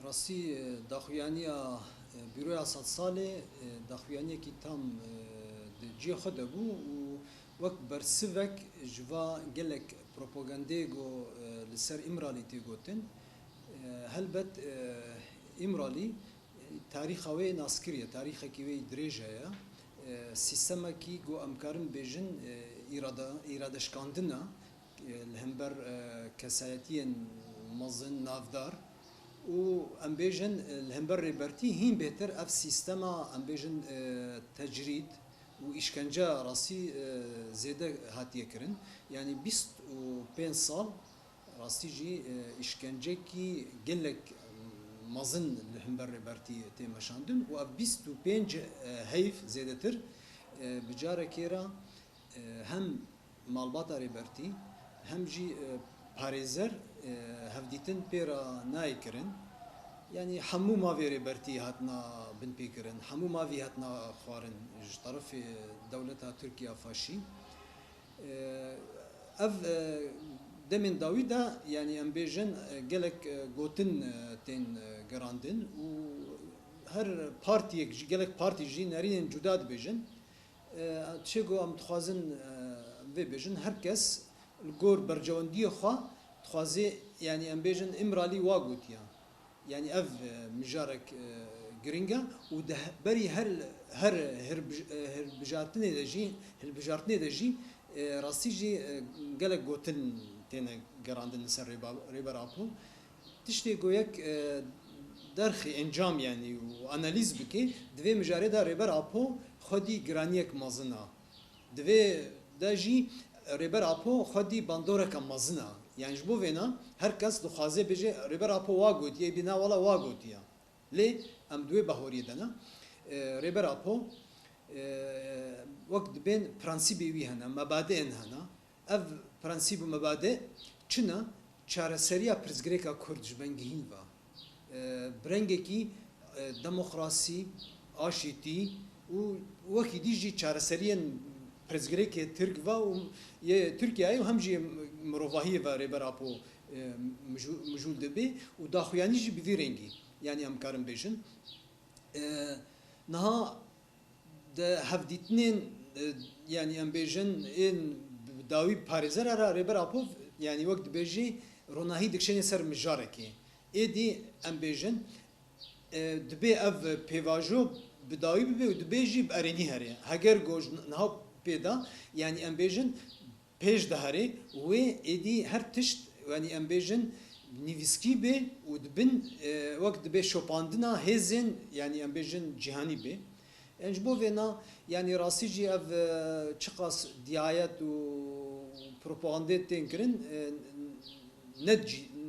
راستی داخویانیا بیروی صد ساله داخویانیا کی تام جی خود بو و وقت برسوک جوا گلک پروپاگاندیگو لسر امرالی تیگوتن هلبت امرالی تاریخ وی ناسکریه تاریخ کی وی دریجه یا سیستم کی گو امکارن بیجن ایرادشکاندنا الهمبر کسایتین مزن نافدار و ام بیجن الهمبر ریبرتی هین بهتر اف سیستما ام بیجن تجرید و işkence rasti zede hatiye kirin. Yani 25 sal rasti jî işkence ki gelek mazın lehember reberti temeşandın ve 25 heyf zedetir. Bicara kera hem malbata reberti hem jî parezer hevditin pera naykirin. Yani hamu mavi berti hatna bin pekirin, hamu mavi hatna xwarin ji tarafê dewleta Tirkiya faşî. Ev demên dawî de yani em bêjin gelek gotin tên gerandin û her partiyek gelek partî jî nerînên cuda dibêjin. Çêgo em dixwazin vê bêjin herkes li gor bercewendiyê xwe dixwaze yani em bêjin imralî wa gotiye. Yani ev mijarek gringa u de beri her bijartine de jî bijartine de jî rastî jî gelek gotin tene gerandin ser rêber apo tiştê goyek derxi encam yani û analiz bike divê mijarê da rêber apo xwedî giraniyek mezina divê de jî rêber apo xwedî bandoreka mezina. Yani ji bo vêna herkes dixwaze bêje rêber apo wa gotiye bîna wala wa gotiye. Lê em duê behorî de ne rêber apo wek dibên prensîbê wî hene, mebadeên hene. Ev prensîb û mebade çi ne? Çareseriya pirsgirêka Kurd ji bengihîn ve. Birengekî demokrasî, aşîtî û wekî dî jî çareseriyên pirsgirêkê Tirk ve û yê Tirkiyeyê hem jî mirovahiyê ve rêber apo mijûl dibe û daxuyanî jî bi vî rengî. Yani em karin bêjin niha de hevdîtinên yani em bêjin ên dawî parêzer era rêber apo yani wek dibêjî ronahî dikişenê ser mijarekê. Êdî em bêjin dibe ev pêvajo bi dawî bibe û dibe jî bi erênî here. Heger goj niha pêda yani em bêjin pêş de here wê êdî her tişt yani em bêjin nivîskî bê û dibin wek dibe şopandina hêzên yani em bêjin cîhanî bê. Yani ji bo vêna yani rastî jî ev çiqas diyayet û propagandê tên kirin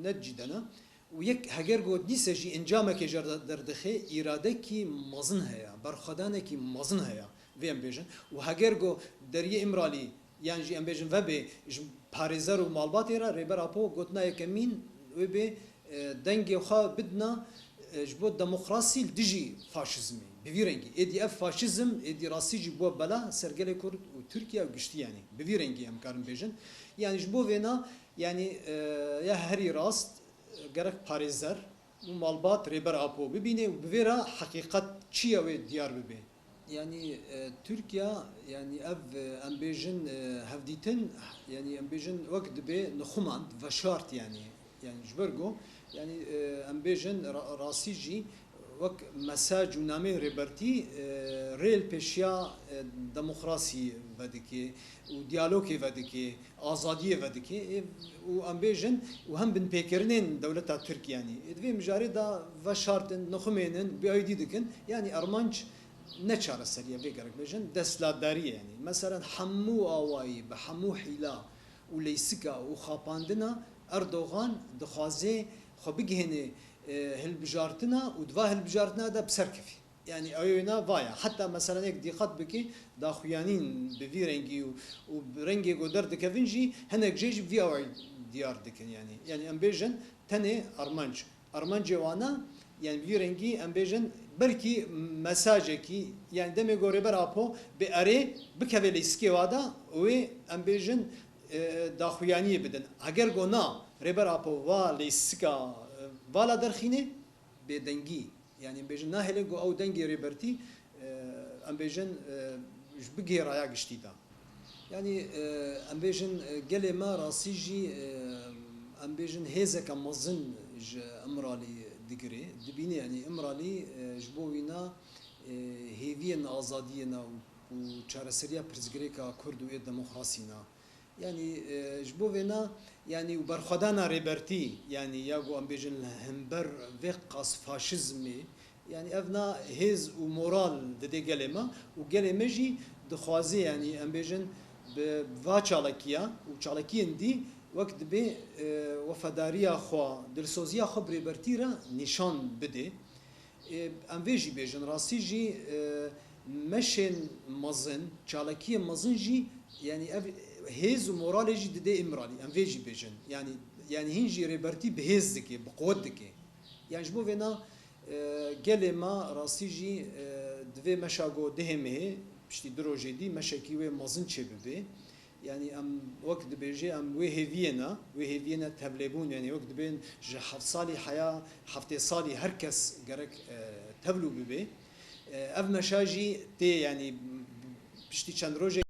net cî dene û yek heger got dîse jî encamekê ji derdixe îradekî mezin heye, berxwedanekî mezin heye vê em bêjin û heger got deriyê imralî yani jî em bêjin vebê ji parêzer û malbatê re rêber apo gotina yekemîn wê bê dengê xwe bidina ji bo demokrasî li dijî faşizmê bi vî rengî. Êdî ev faşizm êdî rastî jî bûye bela ser gelê Kurd û Tirkiye û giştî yani bi vî rengî em karin bêjin. Yani ji bo vêna yani ya herî rast gerek parêzer û malbat rêber apo bibîne û bi vê re heqîqet çi ye wê diyar bibe. Yani Türkiye yani ev em bêjin hevdîtin yani em bêjin wek dibe nixuman ve şart yani ji ber got yani em bêjin rastî jî wek mesaj û namê rêbertî rêl pêşiya demokrasî vedike û diyalogê vedike azadiyê vedike û em bêjin û hem bin pêkirinên dewleta Tirk yani divê mijarê da ve şartin nixumênin bi aydî dikin yani armanc ne çareseriye vê gerek bêjin destlatdarî yani. Mesela hemû awayî bi hemû hîla û leysika û xapandina Erdogan dixwaze xwe bigihîne hilbijartina û diva hilbijartina da bi serkevî. Yani ew vaya hatta mesela ek dîqet bikî daxuyanîn bi vî rengî û rengê got derdikevin jî hinek jê jî vî awayî diyar dikin yani. Yani em bêjin tenê armanc. Armancê wana yani vî rengî em bêjin belkî mesajekî yani demê got rêber apo bi erê bikeve lêskê wa da wê em bêjin daxuyaniyê bidin. Heger got na rêber apo va lêsika vala derxîne بدنگی يعني بيجن ناهلگو او دنگی ریبرتی ام بيجن جبگی رایا گشتیدا يعني ام بيجن قال ما راسيجي ام بيجن هيزك مزن امرالي دقري دبيني يعني امرالي جبوينا هيفين ازادينا وچارسريا برزگريكا كرد و ديمقراسينا يعني جبوينا يعني وبرخدانا ريبرتي يعني ياغو ام بيجن همبر فيقاس فاشيزمي يعني افنا هيز ومورال ددي قالما وقالمجي دخوازي يعني ام بيجن بفاچالكيا وچالكين دي وقت به وفاداريا خو دلسوزيا خبري برتيرا نشان بده ام ویجی بیجن راستی جی مشن مزن چالکی مزن جی يعني هيز ومورال جي دي امرالي ام ویجی بیجن يعني هنجي ريبرتي بهيز دكي بقوت دكي يعني جبو فينا قالما راستی جی دوی مشاغو دهمه بشتي دروجي دي مشاكي و مزن چبه يعني ام وقت بيجي ام وهيفينا تبلبون يعني وقت بين حف صالي حياه حفتي صالي هركس جرك تبلو ببي اف مشاجي تي يعني بشتي چند روجي